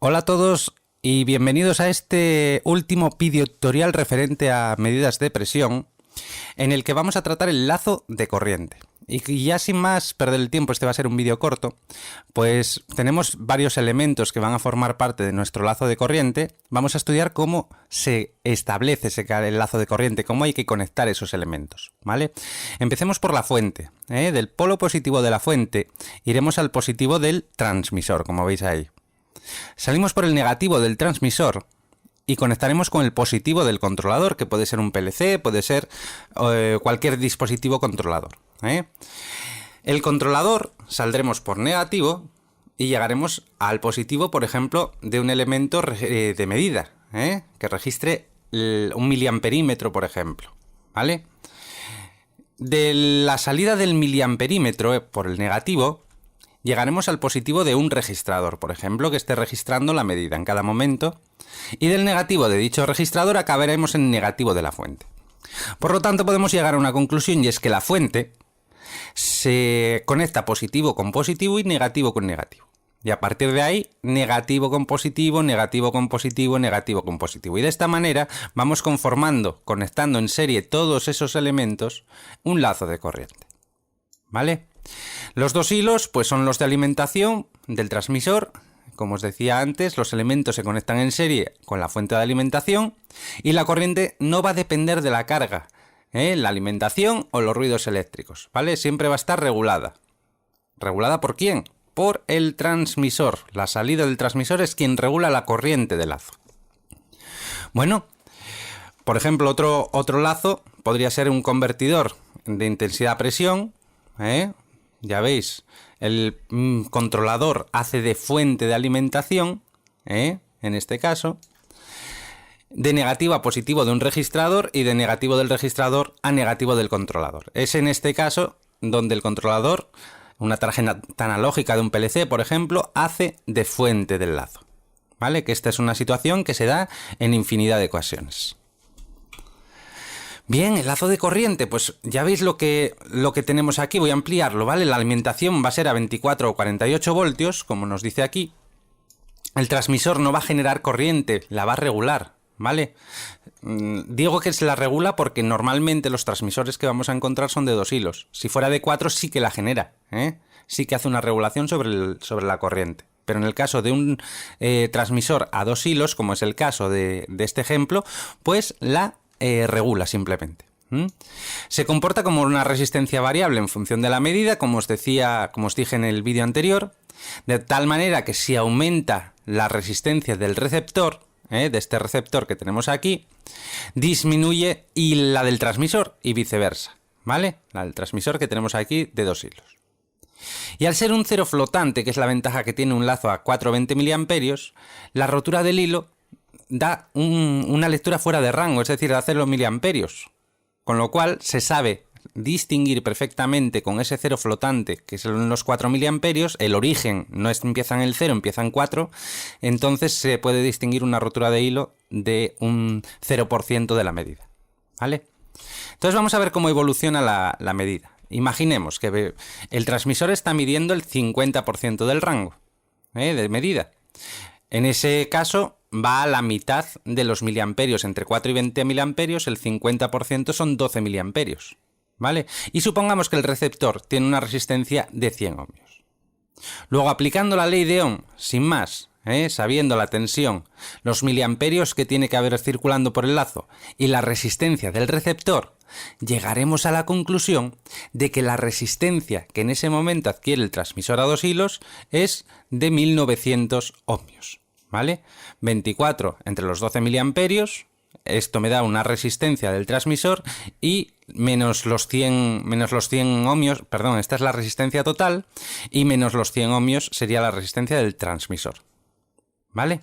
Hola a todos y bienvenidos a este último video tutorial referente a medidas de presión, en el que vamos a tratar el lazo de corriente. Y ya sin más perder el tiempo, este va a ser un vídeo corto, pues tenemos varios elementos que van a formar parte de nuestro lazo de corriente. Vamos a estudiar cómo se establece el lazo de corriente, cómo hay que conectar esos elementos, ¿vale? Empecemos por la fuente, ¿eh? Del polo positivo de la fuente iremos al positivo del transmisor, como veis ahí. Salimos por el negativo del transmisor y conectaremos con el positivo del controlador, que puede ser un PLC, puede ser cualquier dispositivo controlador, ¿eh? El controlador saldremos por negativo y llegaremos al positivo, por ejemplo, de un elemento de medida, ¿eh? Que registre un miliamperímetro, por ejemplo, ¿vale? De la salida del miliamperímetro por el negativo llegaremos al positivo de un registrador, por ejemplo, que esté registrando la medida en cada momento, y del negativo de dicho registrador acabaremos en negativo de la fuente. Por lo tanto, podemos llegar a una conclusión, y es que la fuente se conecta positivo con positivo y negativo con negativo. Y a partir de ahí, negativo con positivo, negativo con positivo, negativo con positivo. Y de esta manera vamos conectando en serie todos esos elementos, un lazo de corriente, ¿vale? Los dos hilos pues son los de alimentación del transmisor. Como os decía antes, los elementos se conectan en serie con la fuente de alimentación y la corriente no va a depender de la carga, la alimentación o los ruidos eléctricos, ¿vale? Siempre va a estar regulada. ¿Regulada por quién? Por el transmisor. La salida del transmisor es quien regula la corriente del lazo. Bueno, por ejemplo, otro lazo podría ser un convertidor de intensidad a presión, ¿eh? Ya veis, el controlador hace de fuente de alimentación, en este caso, de negativo a positivo de un registrador y de negativo del registrador a negativo del controlador. Es en este caso donde el controlador, una tarjeta analógica de un PLC, por ejemplo, hace de fuente del lazo, ¿vale? Que esta es una situación que se da en infinidad de ocasiones. Bien, el lazo de corriente, pues ya veis lo que tenemos aquí. Voy a ampliarlo, ¿vale? La alimentación va a ser a 24 o 48 voltios, como nos dice aquí. El transmisor no va a generar corriente, la va a regular, ¿vale? Digo que se la regula porque normalmente los transmisores que vamos a encontrar son de 2 hilos. Si fuera de 4 sí que la genera, ¿eh? Sí que hace una regulación sobre la corriente. Pero en el caso de un transmisor a 2 hilos, como es el caso de este ejemplo, pues la regula simplemente. Se comporta como una resistencia variable en función de la medida, como os dije en el vídeo anterior, de tal manera que si aumenta la resistencia del receptor, de este receptor que tenemos aquí, disminuye y la del transmisor y viceversa, ¿vale? La del transmisor que tenemos aquí de 2 hilos. Y al ser un cero flotante, que es la ventaja que tiene un lazo a 420 miliamperios, la rotura del hilo da una lectura fuera de rango, es decir, da 0 miliamperios, con lo cual se sabe distinguir perfectamente con ese cero flotante, que son los 4 miliamperios, el origen no empieza en el 0, empieza en 4, entonces se puede distinguir una rotura de hilo de un 0% de la medida, ¿vale? Entonces vamos a ver cómo evoluciona la medida. Imaginemos que el transmisor está midiendo el 50% del rango, de medida. En ese caso va a la mitad de los miliamperios, entre 4 y 20 miliamperios, el 50% son 12 miliamperios, ¿vale? Y supongamos que el receptor tiene una resistencia de 100 ohmios. Luego, aplicando la ley de Ohm, sin más, sabiendo la tensión, los miliamperios que tiene que haber circulando por el lazo y la resistencia del receptor, llegaremos a la conclusión de que la resistencia que en ese momento adquiere el transmisor a 2 hilos es de 1900 ohmios, ¿vale? 24 entre los 12 miliamperios, esto me da una resistencia del transmisor, y menos los 100 ohmios, perdón, esta es la resistencia total, y menos los 100 ohmios sería la resistencia del transmisor, ¿vale?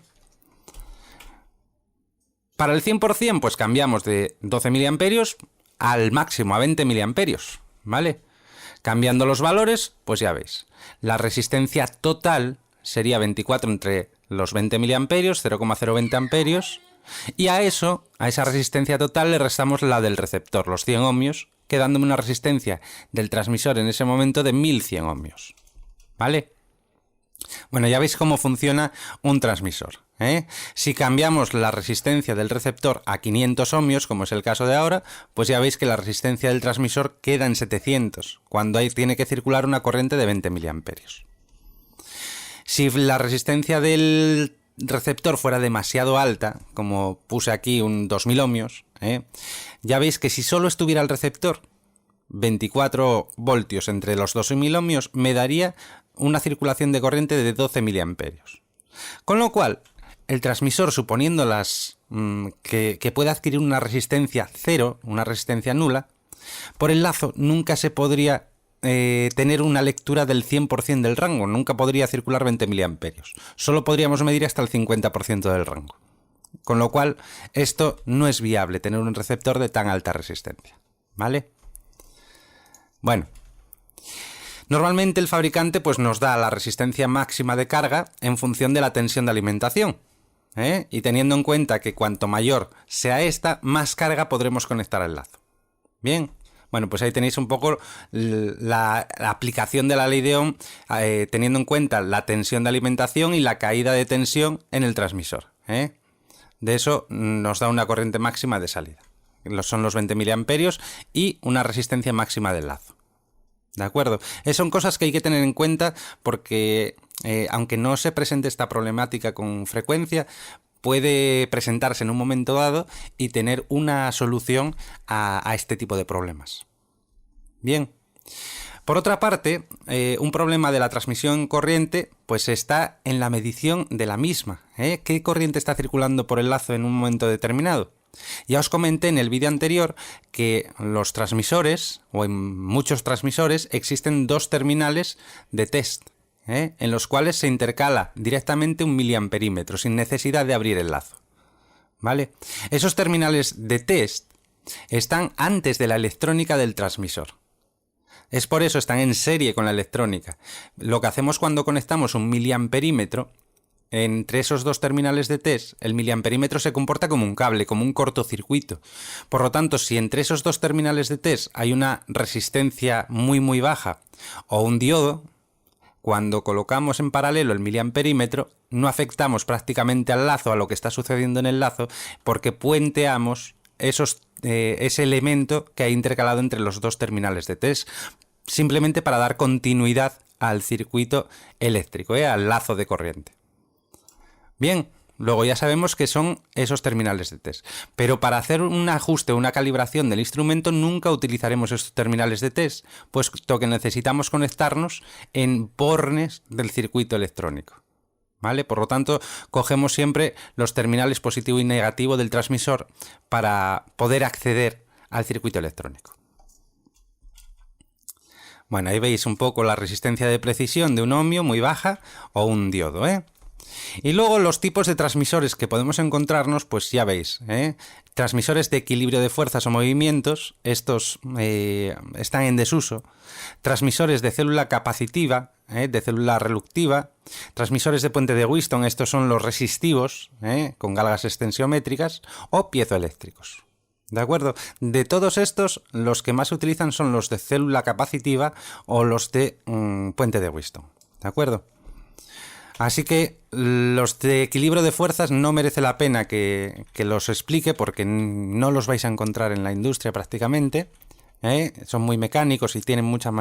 Para el 100%, pues cambiamos de 12 miliamperios al máximo, a 20 miliamperios, ¿vale? Cambiando los valores, pues ya veis, la resistencia total sería 24 entre los 20 miliamperios, 0,020 amperios, y a esa resistencia total le restamos la del receptor, los 100 ohmios, quedándome una resistencia del transmisor en ese momento de 1100 ohmios, ¿vale? Bueno, ya veis cómo funciona un transmisor, ¿eh? Si cambiamos la resistencia del receptor a 500 ohmios, como es el caso de ahora, pues ya veis que la resistencia del transmisor queda en 700, cuando ahí tiene que circular una corriente de 20 miliamperios. Si la resistencia del receptor fuera demasiado alta, como puse aquí un 2000 ohmios, ya veis que si solo estuviera el receptor, 24 voltios entre los 2000 ohmios, me daría una circulación de corriente de 12 miliamperios. Con lo cual, el transmisor, suponiendo que puede adquirir una resistencia cero, una resistencia nula, por el lazo nunca se podría tener una lectura del 100% del rango, nunca podría circular 20 miliamperios. Solo podríamos medir hasta el 50% del rango. Con lo cual, esto no es viable, tener un receptor de tan alta resistencia. ¿Vale? Bueno. Normalmente el fabricante pues, nos da la resistencia máxima de carga en función de la tensión de alimentación. Y teniendo en cuenta que cuanto mayor sea esta, más carga podremos conectar al lazo. Bien. Bueno, pues ahí tenéis un poco la aplicación de la ley de Ohm, teniendo en cuenta la tensión de alimentación y la caída de tensión en el transmisor. De eso nos da una corriente máxima de salida. Son los 20 miliamperios y una resistencia máxima del lazo. ¿De acuerdo? Son cosas que hay que tener en cuenta porque, aunque no se presente esta problemática con frecuencia, puede presentarse en un momento dado y tener una solución a este tipo de problemas. Bien. Por otra parte, un problema de la transmisión corriente pues está en la medición de la misma. ¿Qué corriente está circulando por el lazo en un momento determinado? Ya os comenté en el vídeo anterior que los transmisores, o en muchos transmisores, existen dos terminales de test, en los cuales se intercala directamente un miliamperímetro sin necesidad de abrir el lazo. ¿Vale? Esos terminales de test están antes de la electrónica del transmisor. Es por eso están en serie con la electrónica. Lo que hacemos cuando conectamos un miliamperímetro entre esos dos terminales de test, el miliamperímetro se comporta como un cable, como un cortocircuito. Por lo tanto, si entre esos dos terminales de test hay una resistencia muy baja o un diodo, cuando colocamos en paralelo el miliamperímetro, no afectamos prácticamente al lazo, a lo que está sucediendo en el lazo, porque puenteamos ese elemento que ha intercalado entre los dos terminales de test, simplemente para dar continuidad al circuito eléctrico, al lazo de corriente. Bien, luego ya sabemos que son esos terminales de test. Pero para hacer un ajuste o una calibración del instrumento nunca utilizaremos estos terminales de test, puesto que necesitamos conectarnos en bornes del circuito electrónico. ¿Vale? Por lo tanto, cogemos siempre los terminales positivo y negativo del transmisor para poder acceder al circuito electrónico. Bueno, ahí veis un poco la resistencia de precisión de un ohmio muy baja o un diodo, Y luego los tipos de transmisores que podemos encontrarnos, pues ya veis, transmisores de equilibrio de fuerzas o movimientos, estos están en desuso. Transmisores de célula capacitiva, de célula reductiva. Transmisores de puente de Wheatstone, estos son los resistivos, con galgas extensiométricas, o piezoeléctricos. ¿De acuerdo? De todos estos, los que más se utilizan son los de célula capacitiva o los de puente de Wheatstone. ¿De acuerdo? Así que los de equilibrio de fuerzas no merece la pena que los explique porque no los vais a encontrar en la industria prácticamente. Son muy mecánicos y tienen mucho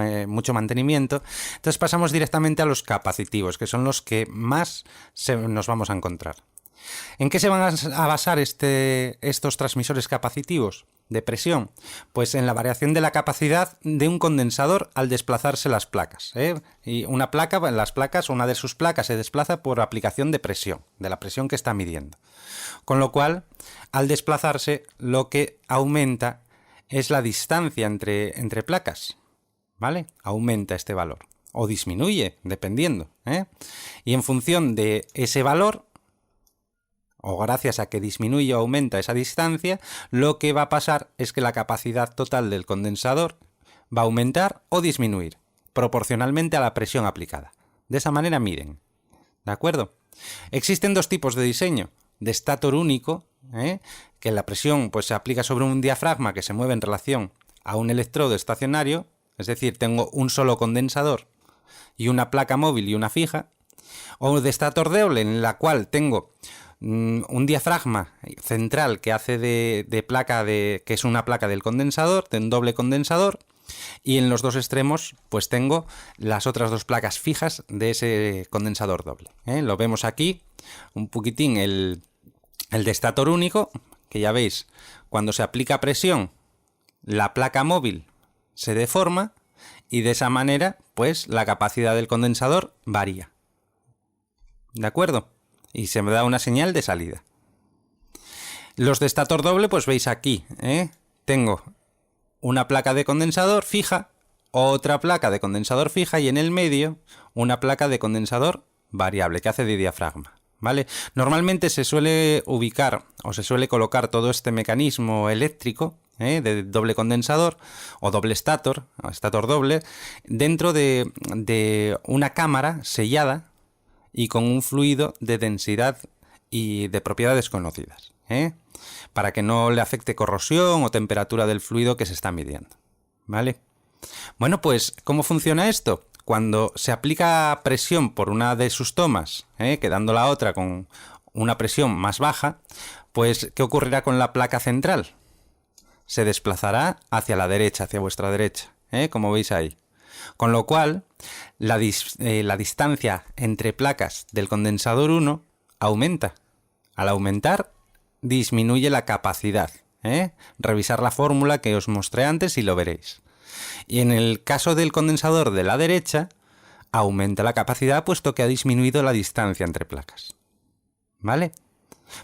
mantenimiento. Entonces pasamos directamente a los capacitivos, que son los que más nos vamos a encontrar. ¿En qué se van a basar estos transmisores capacitivos de presión? Pues en la variación de la capacidad de un condensador al desplazarse las placas. Y una de sus placas se desplaza por aplicación de presión, de la presión que está midiendo. Con lo cual, al desplazarse, lo que aumenta es la distancia entre placas. ¿Vale? Aumenta este valor. O disminuye, dependiendo. Y en función de ese valor, o gracias a que disminuye o aumenta esa distancia, lo que va a pasar es que la capacidad total del condensador va a aumentar o disminuir, proporcionalmente a la presión aplicada. De esa manera miden. ¿De acuerdo? Existen dos tipos de diseño. De estator único, que la presión pues, se aplica sobre un diafragma que se mueve en relación a un electrodo estacionario, es decir, tengo un solo condensador y una placa móvil y una fija. O de estator doble, en la cual tengo un diafragma central que hace de placa que es una placa del condensador, de un doble condensador, y en los dos extremos pues tengo las otras dos placas fijas de ese condensador doble. Lo vemos aquí un poquitín el de estator único, que ya veis, cuando se aplica presión la placa móvil se deforma y de esa manera pues la capacidad del condensador varía. ¿De acuerdo? Y se me da una señal de salida. Los de estator doble, pues veis aquí, tengo una placa de condensador fija, otra placa de condensador fija y en el medio una placa de condensador variable que hace de diafragma. ¿Vale? Normalmente se suele ubicar o se suele colocar todo este mecanismo eléctrico de doble condensador o doble estator, o estator doble, dentro de una cámara sellada y con un fluido de densidad y de propiedades conocidas, para que no le afecte corrosión o temperatura del fluido que se está midiendo. ¿Vale? Bueno, pues, ¿cómo funciona esto? Cuando se aplica presión por una de sus tomas, quedando la otra con una presión más baja, pues ¿qué ocurrirá con la placa central? Se desplazará hacia la derecha, hacia vuestra derecha, como veis ahí. Con lo cual, la distancia entre placas del condensador 1 aumenta. Al aumentar, disminuye la capacidad. Revisar la fórmula que os mostré antes y lo veréis. Y en el caso del condensador de la derecha, aumenta la capacidad puesto que ha disminuido la distancia entre placas. ¿Vale?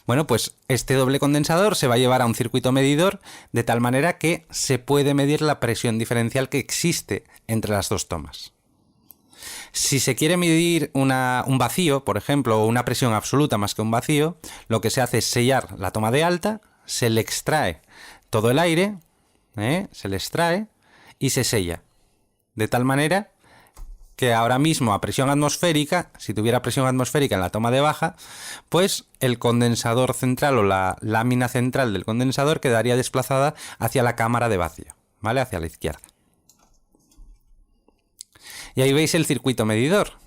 Bueno, pues este doble condensador se va a llevar a un circuito medidor de tal manera que se puede medir la presión diferencial que existe entre las dos tomas. Si se quiere medir un vacío, por ejemplo, o una presión absoluta más que un vacío, lo que se hace es sellar la toma de alta, se le extrae todo el aire, se le extrae y se sella. De tal manera que ahora mismo a presión atmosférica, si tuviera presión atmosférica en la toma de baja, pues el condensador central o la lámina central del condensador quedaría desplazada hacia la cámara de vacío, ¿vale? Hacia la izquierda. Y ahí veis el circuito medidor,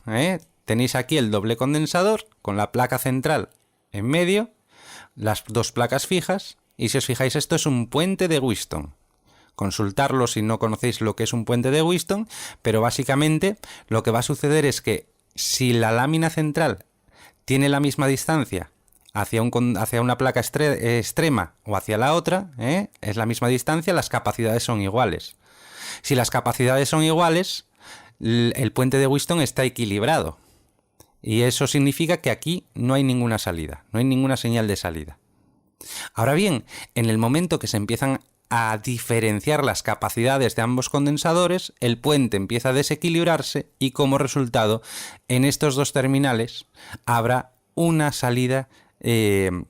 Tenéis aquí el doble condensador con la placa central en medio, las dos placas fijas, y si os fijáis esto es un puente de Wheatstone. Consultarlo si no conocéis lo que es un puente de Wheatstone, pero básicamente lo que va a suceder es que si la lámina central tiene la misma distancia hacia una placa extrema o hacia la otra, es la misma distancia, las capacidades son iguales. Si las capacidades son iguales, el puente de Wheatstone está equilibrado. Y eso significa que aquí no hay ninguna salida, no hay ninguna señal de salida. Ahora bien, en el momento que se empiezan a diferenciar las capacidades de ambos condensadores, el puente empieza a desequilibrarse y como resultado en estos dos terminales habrá una salida que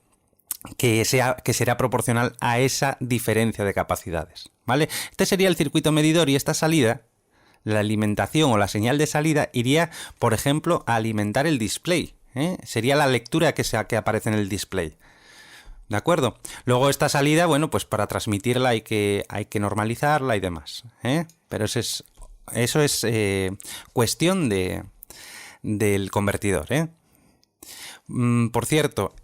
será proporcional a esa diferencia de capacidades, ¿vale? Este sería el circuito medidor y esta salida, la alimentación o la señal de salida iría, por ejemplo, a alimentar el display, sería la lectura que aparece en el display. ¿De acuerdo? Luego esta salida, bueno, pues para transmitirla hay que normalizarla y demás, pero eso es cuestión del convertidor, Por cierto,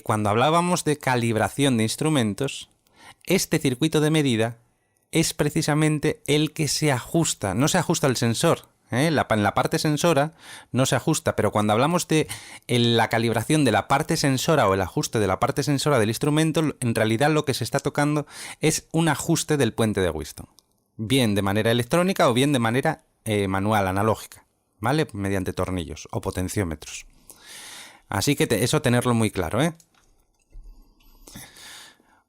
cuando hablábamos de calibración de instrumentos, este circuito de medida es precisamente el que se ajusta, no se ajusta el sensor. En la parte sensora no se ajusta, pero cuando hablamos de la calibración de la parte sensora o el ajuste de la parte sensora del instrumento, en realidad lo que se está tocando es un ajuste del puente de Wheatstone, bien de manera electrónica o bien de manera manual, analógica, ¿vale? Mediante tornillos o potenciómetros. Así que eso tenerlo muy claro,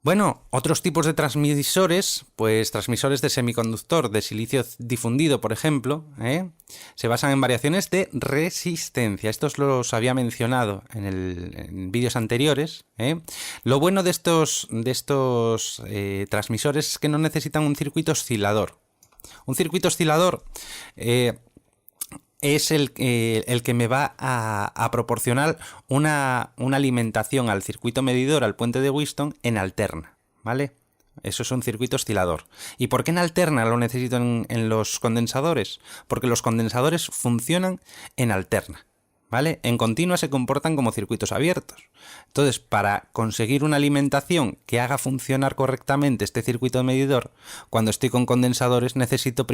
Bueno, otros tipos de transmisores, pues transmisores de semiconductor de silicio difundido, por ejemplo, se basan en variaciones de resistencia. Estos los había mencionado en vídeos anteriores. Lo bueno de estos transmisores es que no necesitan un circuito oscilador. Un circuito oscilador es el que me va a proporcionar una alimentación al circuito medidor, al puente de Wheatstone, en alterna, ¿vale? Eso es un circuito oscilador. ¿Y por qué en alterna lo necesito en los condensadores? Porque los condensadores funcionan en alterna, ¿vale? En continua se comportan como circuitos abiertos. Entonces, para conseguir una alimentación que haga funcionar correctamente este circuito medidor, cuando estoy con condensadores necesito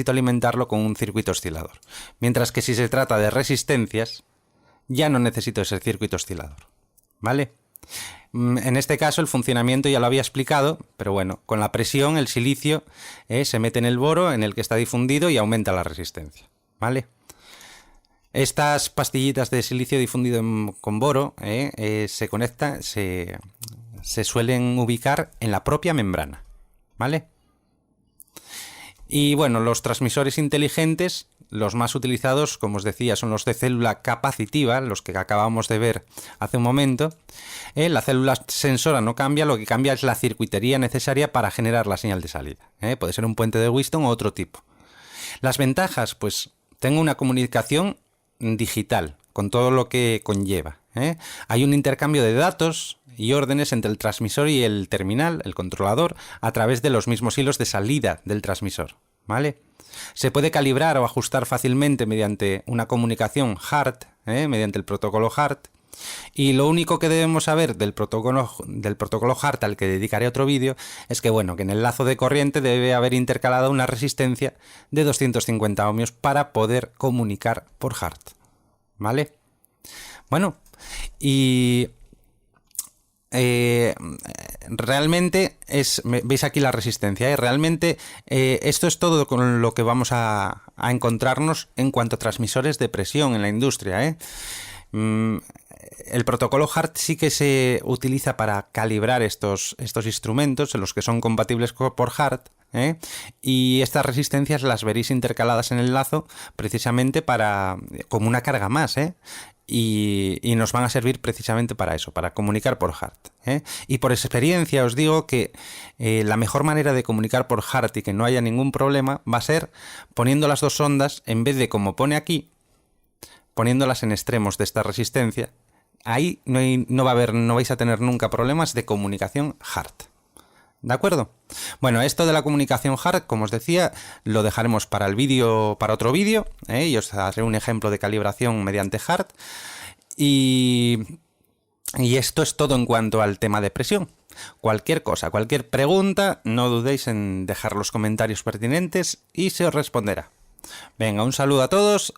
alimentarlo con un circuito oscilador. Mientras que si se trata de resistencias, ya no necesito ese circuito oscilador, ¿vale? En este caso el funcionamiento ya lo había explicado, pero bueno, con la presión el silicio se mete en el boro en el que está difundido y aumenta la resistencia, ¿vale? Estas pastillitas de silicio difundido con boro se conectan, se suelen ubicar en la propia membrana, ¿vale? Y bueno, los transmisores inteligentes, los más utilizados, como os decía, son los de célula capacitiva, los que acabamos de ver hace un momento. La célula sensora no cambia, lo que cambia es la circuitería necesaria para generar la señal de salida. Puede ser un puente de Wheatstone o otro tipo. Las ventajas, pues tengo una comunicación digital, con todo lo que conlleva. Hay un intercambio de datos y órdenes entre el transmisor y el terminal, el controlador, a través de los mismos hilos de salida del transmisor, ¿vale? Se puede calibrar o ajustar fácilmente mediante una comunicación HART, mediante el protocolo HART. Y lo único que debemos saber del protocolo HART, al que dedicaré otro vídeo, es que, bueno, que en el lazo de corriente debe haber intercalada una resistencia de 250 ohmios para poder comunicar por HART, ¿vale? Bueno, y realmente veis aquí la resistencia, realmente esto es todo con lo que vamos a encontrarnos en cuanto a transmisores de presión en la industria. El protocolo HART sí que se utiliza para calibrar estos instrumentos, en los que son compatibles por HART, y estas resistencias las veréis intercaladas en el lazo precisamente como una carga más, y nos van a servir precisamente para eso, para comunicar por HART. Y por experiencia os digo que la mejor manera de comunicar por HART y que no haya ningún problema va a ser poniendo las dos ondas, en vez de como pone aquí, poniéndolas en extremos de esta resistencia. Ahí no vais a tener nunca problemas de comunicación HART. ¿De acuerdo? Bueno, esto de la comunicación HART, como os decía, lo dejaremos para otro vídeo, y os haré un ejemplo de calibración mediante HART. Y esto es todo en cuanto al tema de presión. Cualquier cosa, cualquier pregunta, no dudéis en dejar los comentarios pertinentes y se os responderá. Venga, un saludo a todos.